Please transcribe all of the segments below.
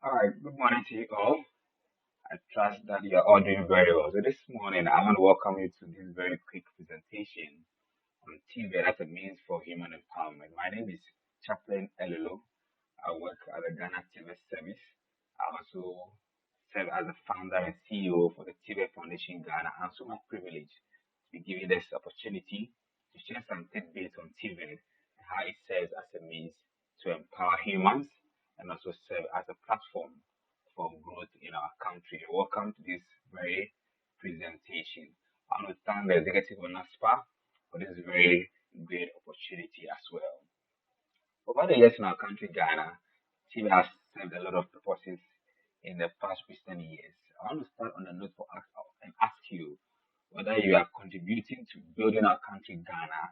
All right, good morning to you all. I trust that you are all doing very well. So this morning, I want to welcome you to this very quick presentation on TVET as a means for human empowerment. My name is Chaplain Elilo. I work at the Ghana TVET service. I also serve as the founder and CEO for the TVET Foundation Ghana. I'm so much privileged to be given this opportunity to share some tidbits on TVET and how it serves as a means to empower humans and also serve as a platform for growth in our country. Welcome to this very presentation. I want to thank the executive of NASPA for this very great opportunity as well. Over the years in our country, Ghana, TV has served a lot of purposes in the past recent years. I want to start on a note and ask you whether you are contributing to building our country, Ghana,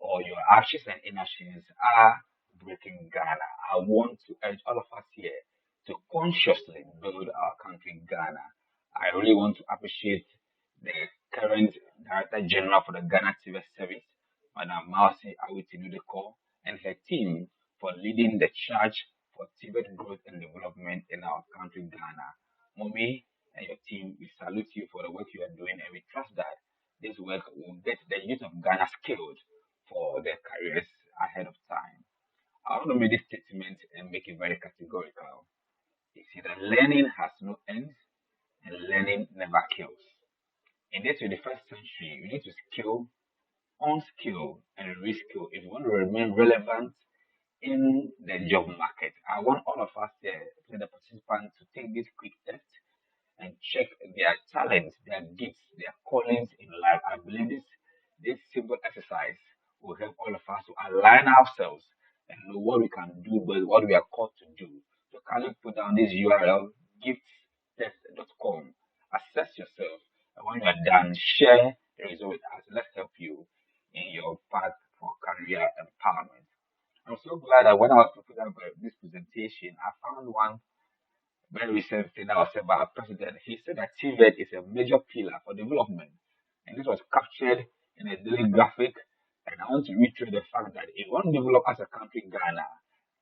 or your actions and inactions are breaking Ghana. I want to urge all of us here to consciously build our country, Ghana. I really want to appreciate the current Director General for the Ghana TV service, Madam Mausi Awiti and her team for leading the charge for Tibet growth and development in our country, Ghana. Mommy and your team, we salute you for the work you are doing, and we trust that this work will get the youth of Ghana skilled for their careers ahead of time. I want to make this statement and make it very categorical. You see that learning has no end and learning never kills. In this 21st century, we need to skill, unskill, and reskill if we want to remain relevant in the job market. I want all of us here, the participants, to take this quick test and check their talents, their gifts, their callings in life. I believe this simple exercise will help all of us to align ourselves and know what we can do, but what we are called to do. So kindly put down this URL, giftstest.com. Assess yourself, and when you are done, share the result with us. Let's help you in your path for career empowerment. I'm so glad that when I was preparing for this presentation, I found one very recent thing that was said by our president. He said that TVET is a major pillar for development. And this was captured in a daily graphic. And I want to reiterate the fact that if we want to develop as a country, Ghana,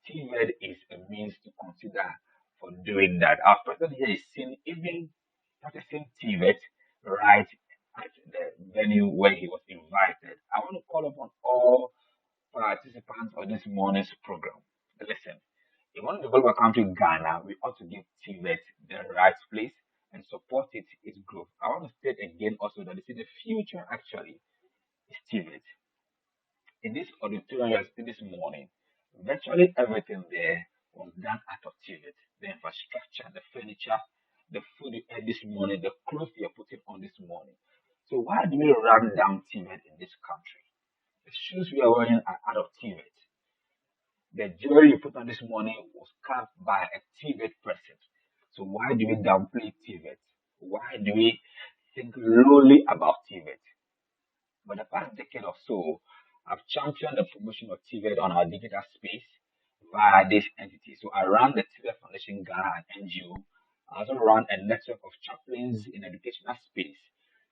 TVET is a means to consider for doing that. Our president here is seen even practicing TVET right at the venue where he was invited. I want to call upon all participants of this morning's program. Listen, if we want to develop a country, Ghana, we ought to give TVET the right place and support its growth. I want to state again also that the future actually is TVET. In this auditorium you are sitting this morning, virtually everything there was done out of TVET. The infrastructure, the furniture, the food you ate this morning, the clothes you are putting on this morning. So why do we run down TVET in this country? The shoes we are wearing are out of TVET. The jewelry you put on this morning was carved by a TVET person. So why do we downplay TVET? Why do we think lowly about TVET? For the past decade or so, I've championed the promotion of TVET on our digital space via this entity. So I run the TVET Foundation Ghana and NGO. I also run a network of chaplains in educational space.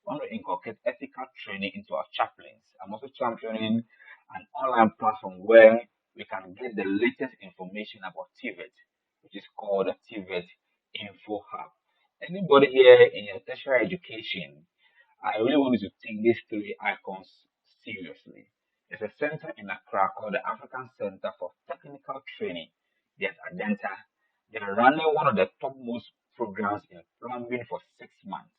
I want to inculcate ethical training into our chaplains. I'm also championing an online platform where we can get the latest information about TVET, which is called the TVET Info Hub. Anybody here in your tertiary education, I really want you to take these three icons seriously. There's a center in Accra called the African Center for Technical Training. There's Adenta. They're running one of the topmost programs in plumbing for 6 months.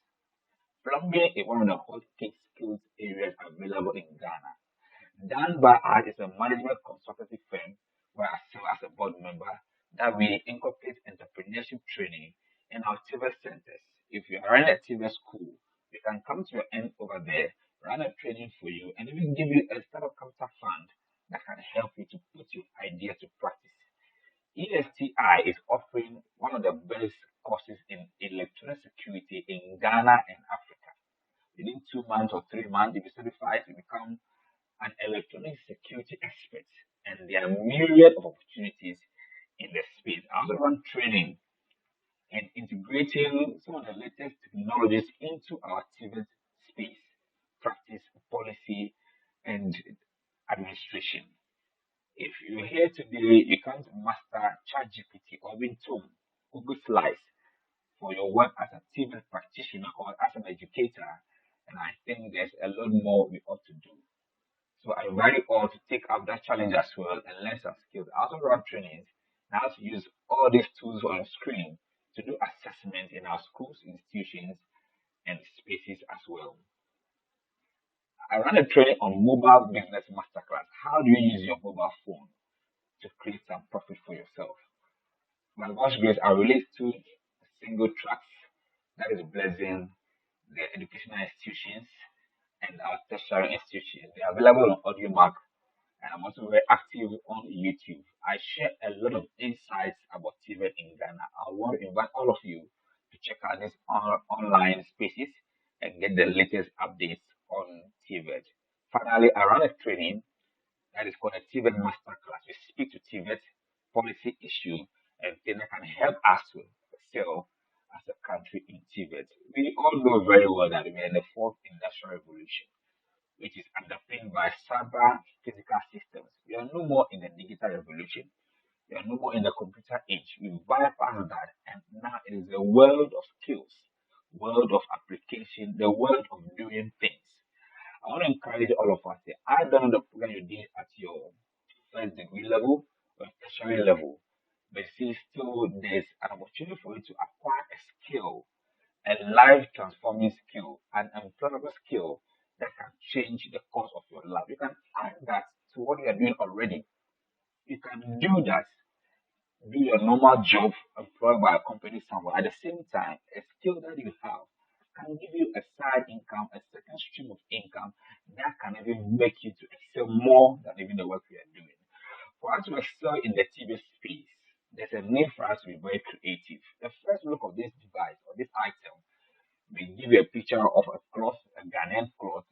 Plumbing is one of the hot skills areas available in Ghana. Done by us is a management consultancy firm where I serve as a board member that we incorporate entrepreneurship training in our TVET centers. If you are running a TVET school, we can come to your end over there, run a training for you, and even give you a startup capital fund that can help you to put your idea to practice. ESTI is offering one of the best courses in electronic security in Ghana and Africa. Within 2 months or 3 months, if you certified, you become an electronic security expert, and there are myriad of opportunities in the space. I also run training and integrating some of the latest technologies into our TVET space, practice, policy, and administration. If you're here today, you can't master ChatGPT or even Tone. Google Slides for your work as a TVET practitioner or as an educator. And I think there's a lot more we ought to do. So I invite you all to take up that challenge as well and learn some skills. I also run trainings on how to use all these tools on your screen to do assessment in our schools, institutions, and spaces as well. I run a training on mobile business masterclass. How do you use your mobile phone to create some profit for yourself? By God's grace, I released two single tracks that is blessing the educational institutions and our tertiary institutions. They are available on AudioMark, and I'm also very active on YouTube. I share a lot of insights about TVET in Ghana. I want to invite all of you to check out these online spaces and get the latest updates on TVET. Finally, I run a training that is called a TVET Masterclass. We speak to TVET policy issue and things that can help us to excel as a country in TVET. We all know very well that we are in the fourth industrial revolution, which is underpinned by cyber physical systems. We are no more in the digital revolution. We are no more in the computer age. We bypassed that, and now it is a world of skills, world of application, the world of doing things. I want to encourage all of us here. I don't know the program you did at your first degree level or tertiary level, but see, still there's an opportunity for you to acquire a skill, a life transforming skill, an employable skill that can change the course of your life. You can add that to what you are doing already. You can do that, do your normal job employed by a company somewhere. At the same time, a skill that you have can give you a side income, a second stream of income that can even make you to excel more than even the work you are doing. For us to excel in the TV space, there's a need for us to be very creative. The first look of this device or this item may give you a picture of a cloth, a Ghanaian cloth.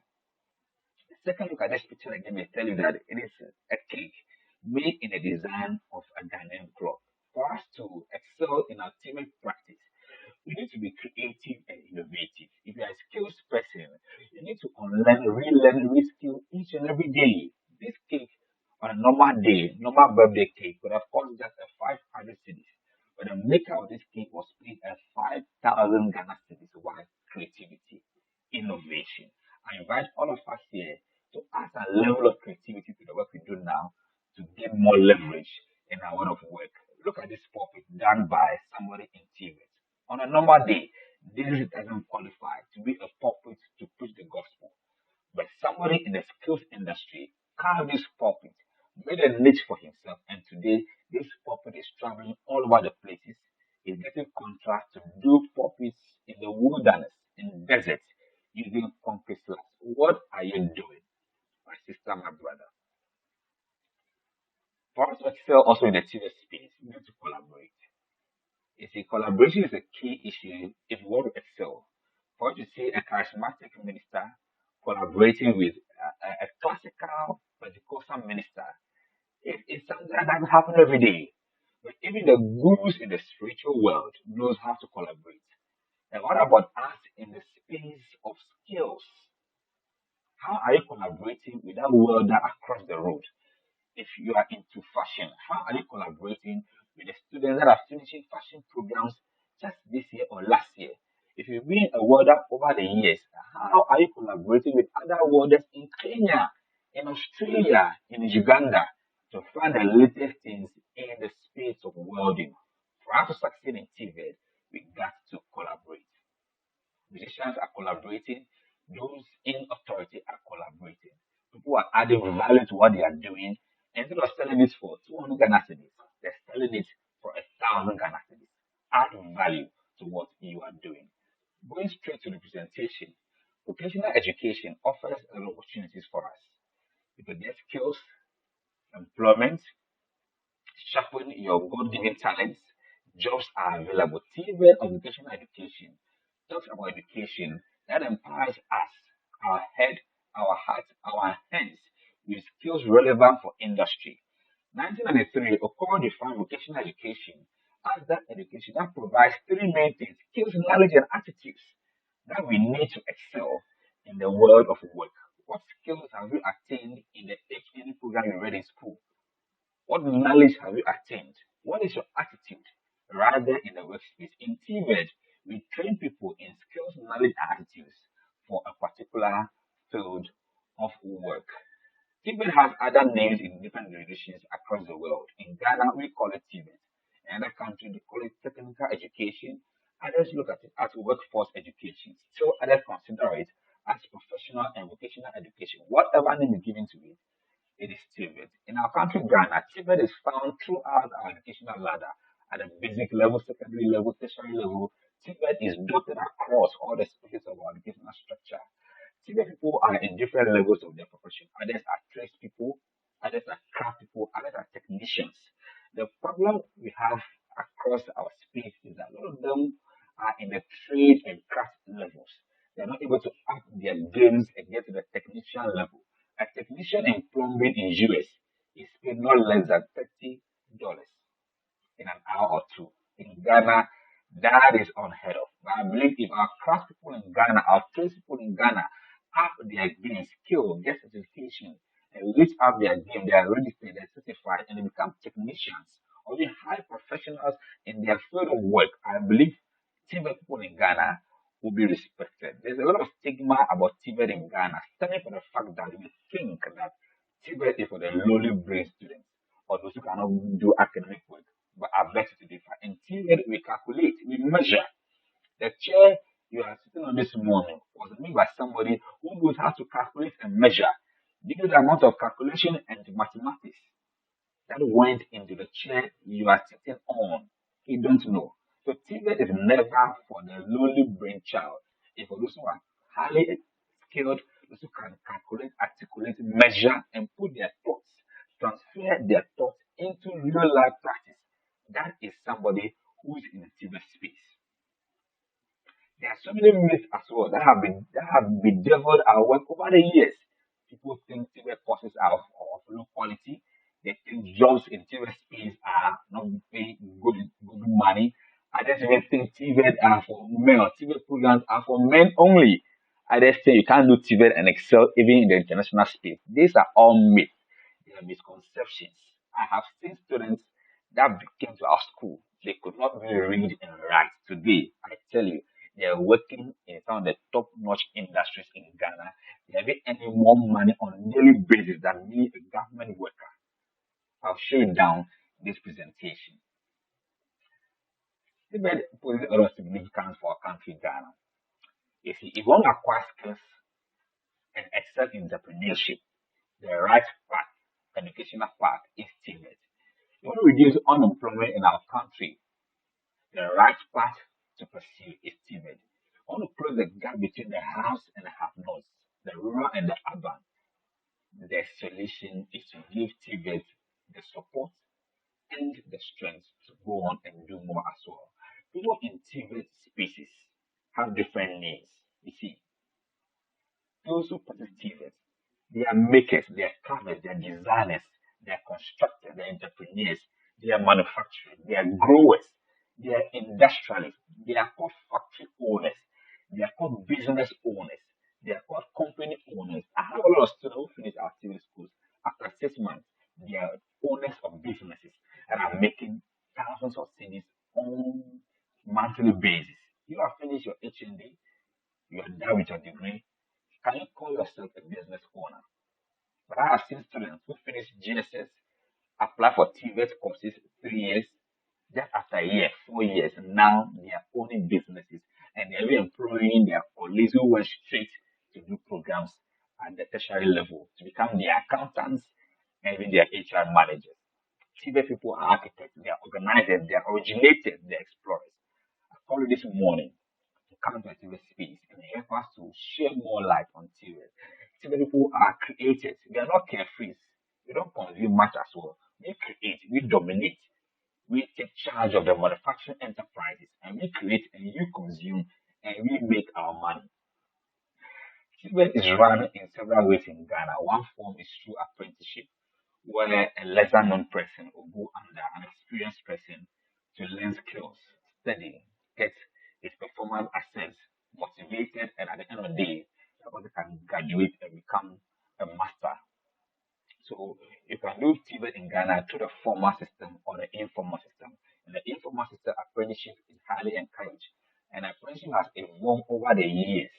The second look at this picture again may tell you that it is a cake made in the design of a Ghanaian cloth. For us to excel in our teamwork practice, you need to be creative and innovative. If you are a skills person, you need to unlearn, relearn, reskill each and every day. This cake on a normal day, normal birthday cake would have cost just a 500 cedis. But the maker of this cake was paid a 5,000 Ghana cedis. Why? Creativity, innovation. I invite all of us here to add a level of creativity to the work we do now to get more leverage in our world of work. Look at this pulpit done by somebody in TV. On a normal day, this doesn't qualify to be a pulpit to preach the gospel. But somebody in the skills industry carved this pulpit, made a niche for himself, and today this pulpit is traveling all over the places. He's getting contracts to do pulpits in the wilderness, in deserts, using concrete slabs. What are you doing, my sister, my brother? For us to excel also in the TV space, we need to collaborate. You see, collaboration is a key issue if you want to excel. For you to see a charismatic minister collaborating with a classical Pentecostal minister, it's something that doesn't happen every day. But even the gurus in the spiritual world knows how to collaborate. And what about us in the space of skills? How are you collaborating with that welder across the road? If you are into fashion, how are you collaborating with the students that are finishing fashion programs just this year or last year? If you've been a welder over the years, how are you collaborating with other welders in Kenya, in Australia, in Uganda to find the latest things in the space of welding? For us to succeed in TVET, we got to collaborate. Musicians are collaborating, those in authority are collaborating. People are adding value to what they are doing. Instead of selling this for 200 Ghana cedis, they're selling it for 1,000 Ghana cedis. Add value to what you are doing. Going straight to the presentation, vocational education offers a lot of opportunities for us. You can get skills, employment, sharpen your God-given talents. Jobs are available. TVET of vocational education talks about education that empowers us, our head, our heart, our hands with skills relevant for industry. 1993, Okoro defined vocational education as that education that provides three main things: skills, knowledge, and attitudes that we need to excel in the world of work. What skills have you attained in the HND program you read in school? What knowledge have you attained? What is your attitude? rather in the workspace. In TVET, we train people in skills, knowledge, and attitudes for a particular field of work. TVET has other names in different jurisdictions across the world. In Ghana, we call it TVET. In other countries, they call it technical education. Others look at it as workforce education. Still, others consider it as professional and vocational education. Whatever name is given to it, it is TVET. In our country, Ghana, TVET is found throughout our educational ladder at the basic level, secondary level, tertiary level. TVET is dotted across all the spaces of our educational structure. Senior people are in different levels of their profession. Others are tradespeople, others are craft people, others are technicians. The problem we have across our space is that a lot of them are in the trade and craft levels. They're not able to up their games and get to the technician level. A technician in plumbing in US is paid no less than $30 in an hour or two. In Ghana, that is unheard of. But I believe if our craft people in Ghana, our trade people in Ghana, have their game, skill, get certification, and reach out their game, they are registered, they're certified, and they become technicians or even high professionals in their field of work. I believe TVET people in Ghana will be respected. There's a lot of stigma about TVET in Ghana, stemming from the fact that we think that TVET is for the lowly brain students or those who cannot do academic work. But I beg to differ. In TVET, we calculate, we measure. The chair you are sitting on this morning was made by somebody who knows how to calculate and measure. Do you know the amount of calculation and mathematics that went into the chair you are sitting on? You don't know. So TVET is never for the lowly brain child. It's for those who are highly skilled, those who can calculate, articulate, measure, and put their thoughts, transfer their thoughts into real life practice. That is somebody who is in the TVET space. There are so many myths as well that have bedeviled our work over the years. People think TVET courses are of low quality. They think jobs in TVET space are not paying good money. Others even think TVET are for men or TVET programs are for men only. Others say you can't do TVET and excel even in the international space. These are all myths. They are misconceptions. I have seen students that came to our school. They could not even read and write. Today, I tell you, they are working in some of the top-notch industries in Ghana. They are earning more money on a daily basis than me, a government worker. I'll show you down this presentation. TVET poses a lot of significance for our country, Ghana. You see, if you want to acquire skills and excel in entrepreneurship, the right path, educational path is TVET. You want to reduce unemployment in our country, the right path to pursue is TVET. I want to close the gap between the haves and the have-nots, the rural and the urban. The solution is to give TVET the support and the strength to go on and do more as well. People in TVET spaces have different needs. You see, those who practice TVET, they are makers, they are carvers, they are designers, they are constructors, they are entrepreneurs, they are manufacturers, they are growers, they are industrialists, they are called factory owners, they are called business owners, they are called company owners. I have a lot of students who finish our civil schools. After 6 months, they are owners of businesses and are making thousands of cedis on monthly basis. You have finished your HND, you are done with your degree. Can you call yourself a business owner? But I have seen students who finish GSS, apply for TVET courses 3 years, just after a year, 4 years, now they are owning businesses and they're even employing their colleagues who went straight to do programs at the tertiary level to become their accountants and even their HR managers. TVET people are architects, they are organizers, they are originators, they are explorers. I called you this morning to come to a TVET space and help us to share more light on TVET. TVET people are creators, they are not carefree. We don't consume much as well. We create, we dominate. We take charge of the manufacturing enterprises and we create and you consume and we make our money. TVET is run in several ways in Ghana. One form is through apprenticeship, where a lesser known person will go under an experienced person to learn skills, study, get his performance assessed, motivated, and at the end of the day, the person can graduate and become a master. So you can do TVET in Ghana through the formal system or the informal system. In the informal system, highly encouraged. And apprenticeship has evolved over the years.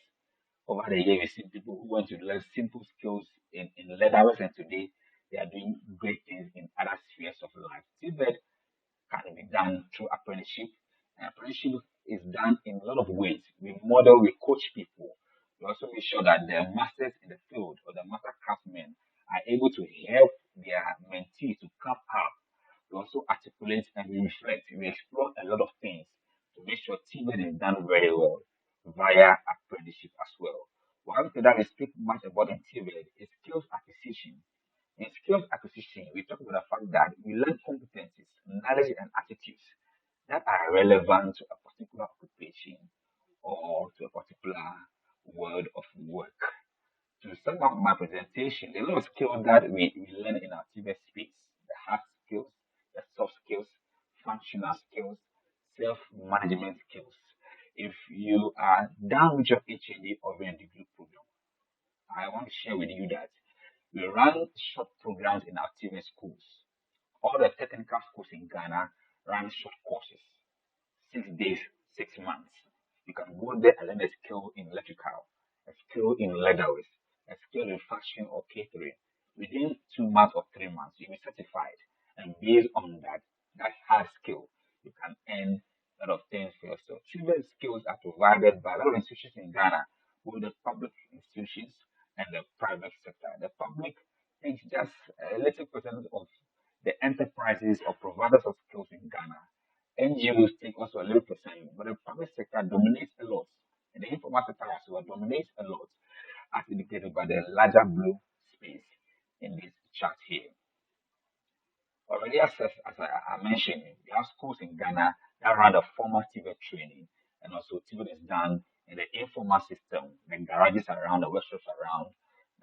Over the years, we've seen people who want to learn simple skills in leatherwork, and today they are doing great things in other spheres of life. TVET can be done through apprenticeship. And apprenticeship is done in a lot of ways. We model, we coach people. We also make sure that the masters in the field or the master craftsmen are able to help their mentees to come up. We also articulate and we reflect. We explore a lot of things to make sure TVET is done very well via apprenticeship as well. One thing that we speak much about in TVET is skills acquisition. In skills acquisition, we talk about the fact that we learn competencies, knowledge, and attitudes that are relevant to a particular occupation or to a particular world of work. To sum up my presentation, the lot of skills that we learn in our TVET space, the hard skills, the soft skills, functional skills, self-management skills. If you are done with your HND or your degree program, I want to share with you that we run short programs in our TVET schools. All the technical schools in Ghana run short courses, 6 days, 6 months. You can go there and learn a skill in electrical, a skill in leatherwork, a skill in fashion or catering. Within 2 months or 3 months, you'll be certified. And based on that hard skill, you can earn a lot of things for yourself. TVET skills are provided by a lot of institutions in Ghana, both the public institutions and the private sector. The public is just a little percent of the enterprises or providers of skills in Ghana. NGOs take also a little percent, but the private sector dominates a lot. And the informal sector as well dominates a lot, as indicated by the larger blue space in this chart here. Already as I mentioned, we have schools in Ghana that run the formal TVET training, and also TVET is done in the informal system, the garages around, the workshops around,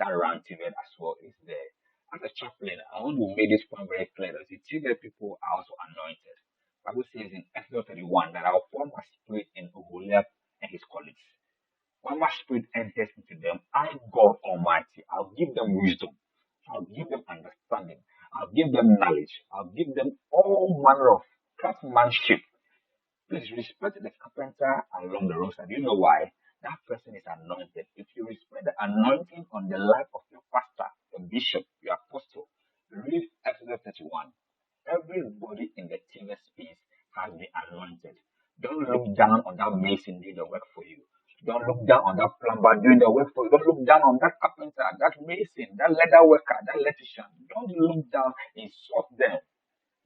that run TVET as well is there. As a chaplain, I want to make this point very clear that the TVET people are also anointed. The Bible says in Exodus 31 that I'll pour my spirit in Oholiab and his colleagues. When my spirit enters into them, I, God Almighty, I'll give them wisdom. I'll give them understanding. I'll give them knowledge. I'll give them all manner of craftsmanship. Please respect the carpenter along the roadside. You know why? That person is anointed. If you respect the anointing on the life of your pastor, your bishop, your apostle, read Exodus 31. Everybody in the TVET space has been anointed. Don't look down on that mason doing the work for you. Don't look down on that plumber doing the work for you. Don't look down on that carpenter, that mason, that leather worker, that electrician. Don't look down, insult them.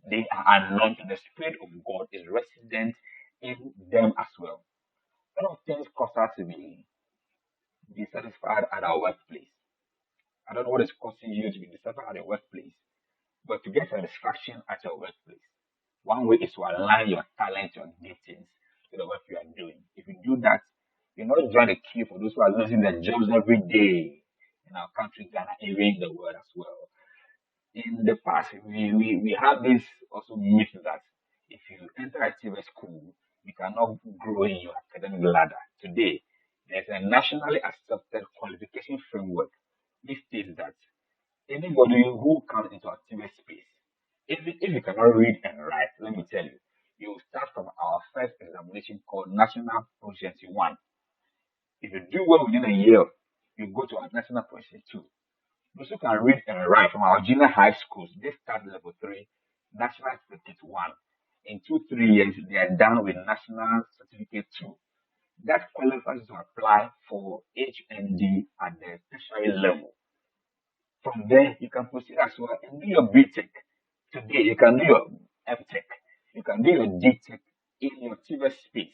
They are anointed. The Spirit of God is resident in them as well. A lot of things cause us to be dissatisfied at our workplace. I don't know what is causing you to be dissatisfied at your workplace, but to get satisfaction at your workplace, one way is to align your talent, your giftings to the work you are doing. If you do that, you not join the queue for those who are losing their jobs every day in our country, Ghana, even in the world as well. In the past, we had this also myth that if you enter a TVET school, you cannot grow in your academic ladder. Today, there's a nationally accepted qualification framework which states that anybody who comes into a TVET space, if you cannot read and write, let me tell you, you start from our first examination called National Proficiency 1. If you do well within a year, you go to our National Proficiency 2. Those who can read and write from our junior high schools, they start level 3, National Certificate 1. In 2-3 years, they are done with National Certificate 2. That qualifies to apply for HND at the tertiary level. From there, you can proceed as well and do your BTech. Today, you can do your MTech. You can do your DTech in your TVET space.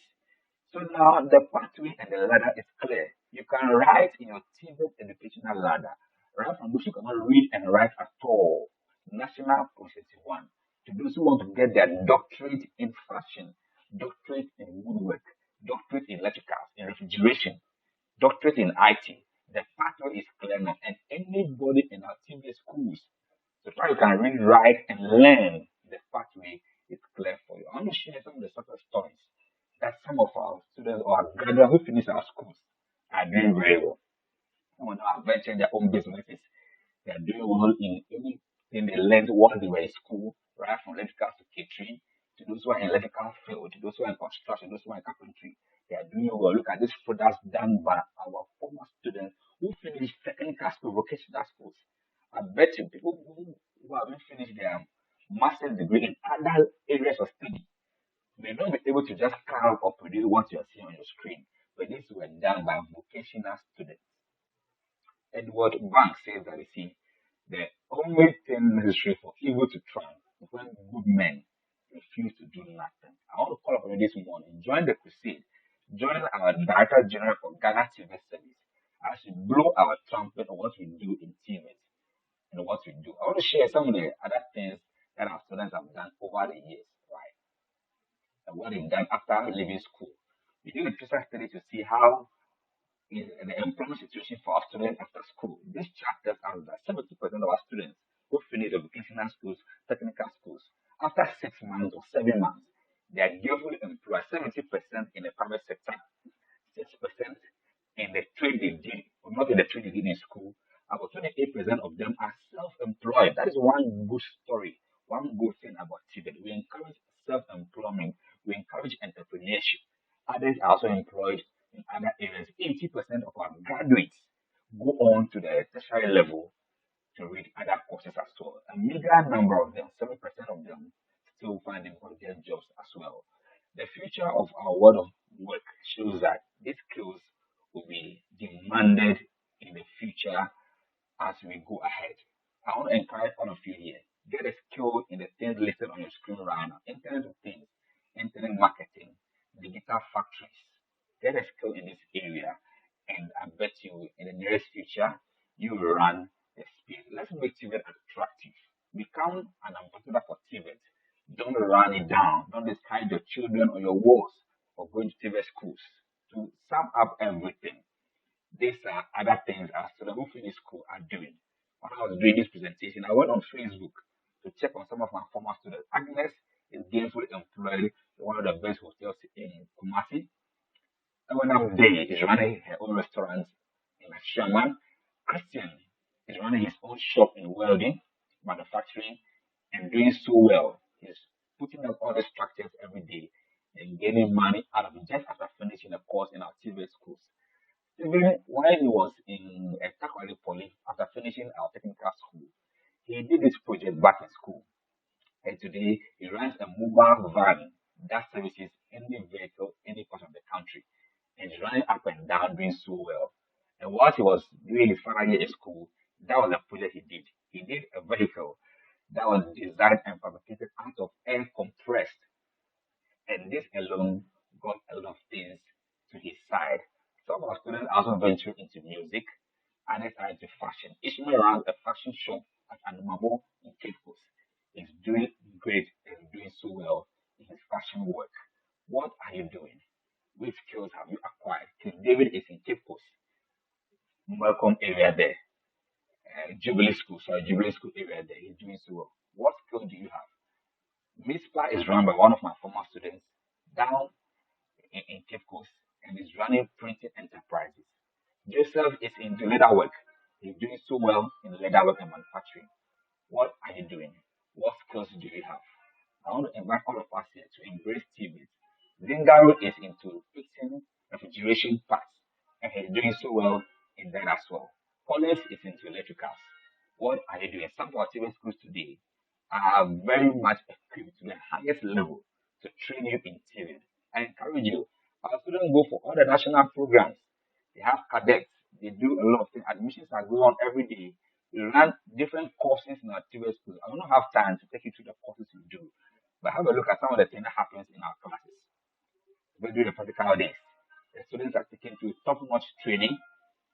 So now the pathway and the ladder is clear. You can write in your TVET educational ladder, right from those who cannot read and write at all, National Proficiency 1, to those who want to get their doctorate in fashion, doctorate in woodwork, doctorate in electrical, in refrigeration, doctorate in IT. The pathway is clear now, and anybody in our TVET schools, so far you can read, write, and learn, the pathway is clear for you. I want to share some of the success stories that some of our students or our graduates who finish our schools are doing very well. Some of them are venturing their own businesses. They are doing well in anything they learned while they were in school, right from electrical to catering, to those who are in electrical field, those who are in construction, those who are in carpentry, they are doing well. Look at these products done by our former students who finished technical school, vocational schools. I bet you people who haven't finished their master's degree in other areas of study may not be able to just carve or produce what you're seeing on your screen, but these were done by vocational students. Edward Banks says that, you see, the only thing necessary for evil to triumph is when good men refuse to do nothing. I want to call upon you this morning. Join the crusade. Join our Director General for Ghana TV Service as we blow our trumpet on what we do in TVET and what we do. I want to share some of the other things that our students have done over the years, right? And what they've done after leaving school. We did a closer study to see how is the employment situation for our students after school. This chart tells us that 70% of our students who finish the vocational schools, technical schools, after 6 months or 7 months, they are gainfully employed. 70% in the private sector, 6% in the trade they did, or not in the trade they did in school. About 28% of them are self-employed. That is one good story, one good thing about TVET. We encourage self-employment, we encourage entrepreneurship. Others are also employed in other areas. 80% of our graduates go on to the tertiary level to read other courses as well. A meager number of them, 7% of them, still find difficult to get jobs as well. The future of our world of work shows that these skills will be demanded in the future as we go ahead. I want to encourage all of you here. Get a skill in the things listed on your screen right now. Internet of Things, internet marketing, digital factories. Get a skill in this area, and I bet you in the nearest future you will run the speed. Let's make TVET attractive. Become an ambassador for TVET. Don't run it down. Don't discourage your children or your walls for going to TVET schools. To sum up everything, these are other things our students who finish school are doing. When I was doing this presentation, I went on Facebook to check on some of my former students. Agnes is gainfully employed in one of the best hotels in Kumasi. Ewanam Day is running her own restaurant in Sherman. Christian is running his own shop in welding, manufacturing, and doing so well. He's putting up all the structures every day and gaining money out of it just after finishing a course in our TV schools. Even while he was in a Takwali Poly, after finishing our technical school, he did this project back in school. And today he runs a mobile van that services any vehicle, any part of the country. And he's running up and down, doing so well. And while he was doing his final year in school, that was the project he did. He did a vehicle that was designed and fabricated out of air compressed. And this alone got a lot of things to his side. Some of our students also venture into music, others are into fashion. Ishmael runs a fashion shop at Anumabo in Cape Coast. He's doing great and doing so well in his fashion work. What are you doing? Which skills have you acquired? King David is in Cape Coast, Welcome area there. Jubilee School area there. He's doing so well. What skill do you have? NASPA is run by one of my former students down in Cape Coast and is running printing enterprises. Joseph is into leatherwork. He's doing so well in leatherwork and manufacturing. What are you doing? What skills do you have? I want to invite all of us here to embrace TVET. Zingaro is into fixing refrigeration parts and he's doing so well in that as well. Collins is into electricals. What are you doing? Some of our TV schools today are very much equipped to the highest level to train you in TV. I encourage you. Our students go for all the national programs. They have cadets. They do a lot of things. Admissions are going on every day. We run different courses in our TV schools. I will not have time to take you through the courses we do, but have a look at some of the things that happens in our classes. We do the practical days. The students are taken to top-notch training,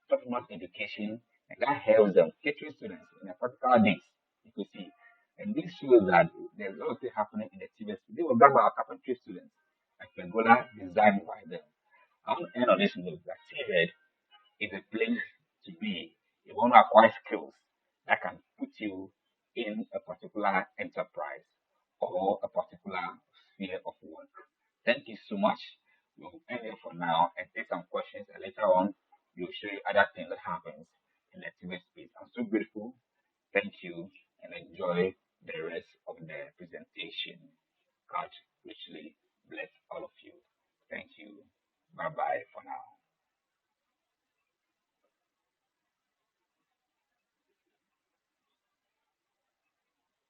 top-notch education, and that helps them catering students in the practical days. You could see. And this shows that there's a lot of things happening in the TV. They were done by our carpentry students, like Pengola designed by them. I want to end on this note that TVET is a place to be. You want to acquire skills that can put you in a particular enterprise or a particular sphere of work. Thank you so much. We'll end it for now and take some questions, and later on we'll show you other things that happens in the TV space. I'm so grateful. Thank you and enjoy the rest of the presentation. God richly bless all of you. Thank you. Bye bye for now.